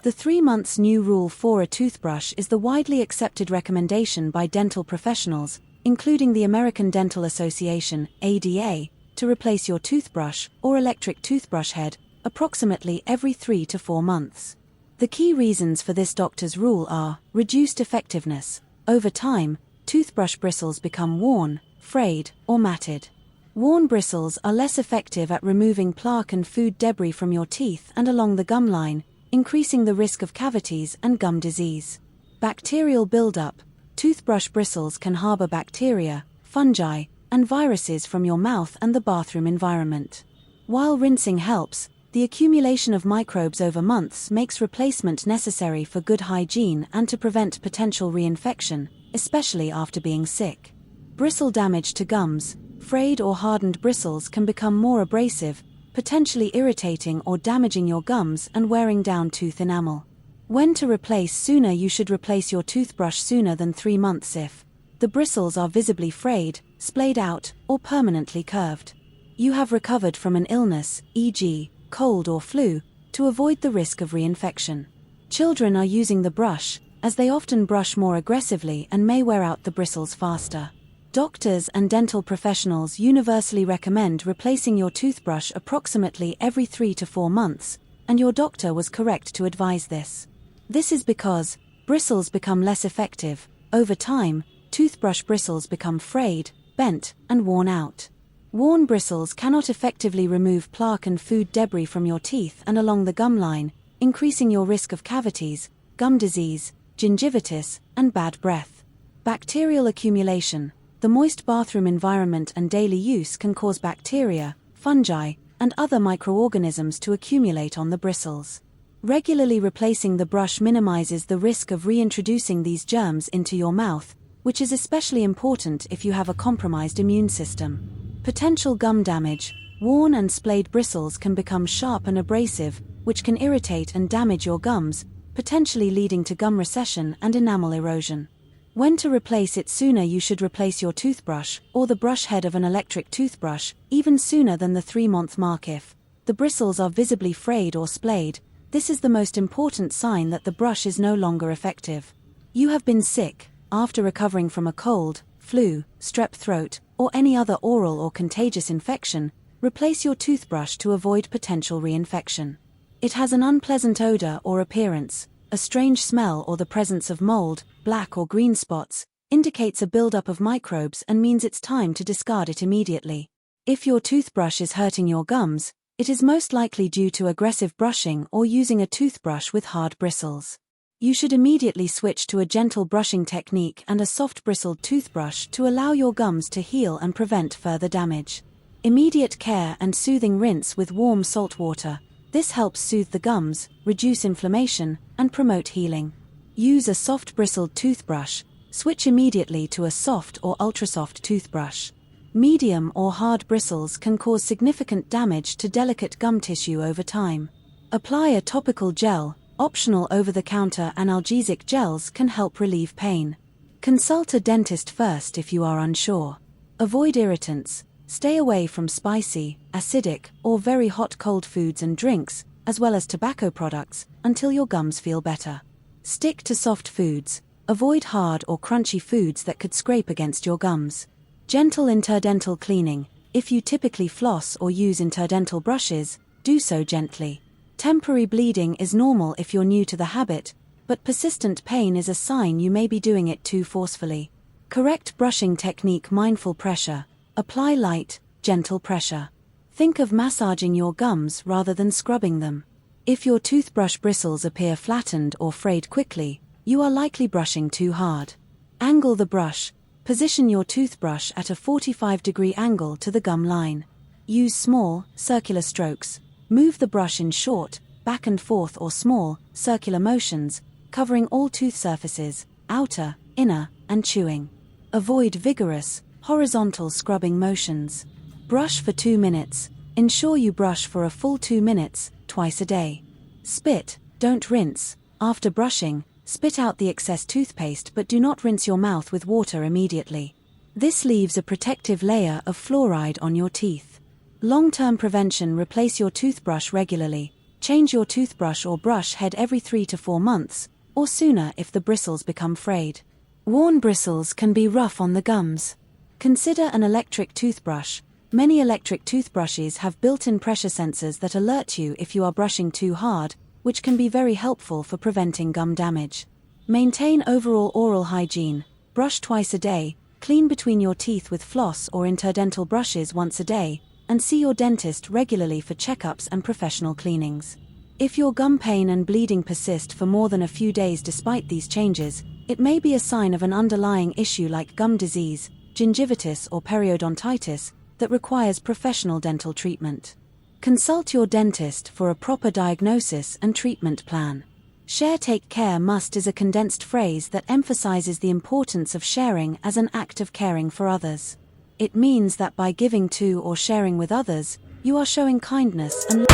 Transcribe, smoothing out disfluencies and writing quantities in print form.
The 3 months new rule for a toothbrush is the widely accepted recommendation by dental professionals, including the American Dental Association, ADA, to replace your toothbrush or electric toothbrush head approximately every 3 to 4 months. The key reasons for this doctor's rule are reduced effectiveness. Over time, toothbrush bristles become worn, frayed, or matted. Worn bristles are less effective at removing plaque and food debris from your teeth and along the gum line, increasing the risk of cavities and gum disease. Bacterial buildup. Toothbrush bristles can harbor bacteria, fungi, and viruses from your mouth and the bathroom environment. While rinsing helps, the accumulation of microbes over months makes replacement necessary for good hygiene and to prevent potential reinfection, especially after being sick. Bristle damage to gums. Frayed or hardened bristles can become more abrasive, potentially irritating or damaging your gums and wearing down tooth enamel. When to replace sooner? You should replace your toothbrush sooner than 3 months if the bristles are visibly frayed, splayed out, or permanently curved. You have recovered from an illness, e.g., cold or flu, to avoid the risk of reinfection. Children are using the brush, as they often brush more aggressively and may wear out the bristles faster. Doctors and dental professionals universally recommend replacing your toothbrush approximately every 3 to 4 months, and your doctor was correct to advise this. This is because bristles become less effective. Over time, toothbrush bristles become frayed, bent, and worn out. Worn bristles cannot effectively remove plaque and food debris from your teeth and along the gum line, increasing your risk of cavities, gum disease, gingivitis, and bad breath. Bacterial accumulation. The moist bathroom environment and daily use can cause bacteria, fungi, and other microorganisms to accumulate on the bristles. Regularly replacing the brush minimizes the risk of reintroducing these germs into your mouth, which is especially important if you have a compromised immune system. Potential gum damage. Worn and splayed bristles can become sharp and abrasive, which can irritate and damage your gums, potentially leading to gum recession and enamel erosion. When to replace it sooner? You should replace your toothbrush or the brush head of an electric toothbrush even sooner than the 3-month mark if the bristles are visibly frayed or splayed. This is the most important sign that the brush is no longer effective. You have been sick. After recovering from a cold, flu, strep throat, or any other oral or contagious infection, replace your toothbrush to avoid potential reinfection. It has an unpleasant odor or appearance. A strange smell or the presence of mold, black or green spots, indicates a buildup of microbes and means it's time to discard it immediately. If your toothbrush is hurting your gums, it is most likely due to aggressive brushing or using a toothbrush with hard bristles. You should immediately switch to a gentle brushing technique and a soft-bristled toothbrush to allow your gums to heal and prevent further damage. Immediate care and soothing rinse with warm salt water. This helps soothe the gums, reduce inflammation, and promote healing. Use a soft bristled toothbrush. Switch immediately to a soft or ultra-soft toothbrush. Medium or hard bristles can cause significant damage to delicate gum tissue over time. Apply a topical gel. Optional over-the-counter analgesic gels can help relieve pain. Consult a dentist first if you are unsure. Avoid irritants. Stay away from spicy, acidic, or very hot cold foods and drinks, as well as tobacco products, until your gums feel better. Stick to soft foods. Avoid hard or crunchy foods that could scrape against your gums. Gentle interdental cleaning. If you typically floss or use interdental brushes, do so gently. Temporary bleeding is normal if you're new to the habit, but persistent pain is a sign you may be doing it too forcefully. Correct brushing technique. Mindful pressure. Apply light, gentle pressure. Think of massaging your gums rather than scrubbing them. If your toothbrush bristles appear flattened or frayed quickly, you are likely brushing too hard. Angle the brush. Position your toothbrush at a 45-degree angle to the gum line. Use small, circular strokes. Move the brush in short, back and forth or small, circular motions, covering all tooth surfaces, outer, inner, and chewing. Avoid vigorous, horizontal scrubbing motions. Brush for 2 minutes. Ensure you brush for a full 2 minutes, twice a day. Spit, don't rinse. After brushing, spit out the excess toothpaste but do not rinse your mouth with water immediately. This leaves a protective layer of fluoride on your teeth. Long-term prevention. Replace your toothbrush regularly. Change your toothbrush or brush head every 3 to 4 months, or sooner if the bristles become frayed. Worn bristles can be rough on the gums. Consider an electric toothbrush. Many electric toothbrushes have built-in pressure sensors that alert you if you are brushing too hard, which can be very helpful for preventing gum damage. Maintain overall oral hygiene. Brush twice a day, clean between your teeth with floss or interdental brushes once a day, and see your dentist regularly for checkups and professional cleanings. If your gum pain and bleeding persist for more than a few days despite these changes, it may be a sign of an underlying issue like gum disease, gingivitis or periodontitis that requires professional dental treatment. Consult your dentist for a proper diagnosis and treatment plan. Share take care must is a condensed phrase that emphasizes the importance of sharing as an act of caring for others. It means that by giving to or sharing with others, you are showing kindness and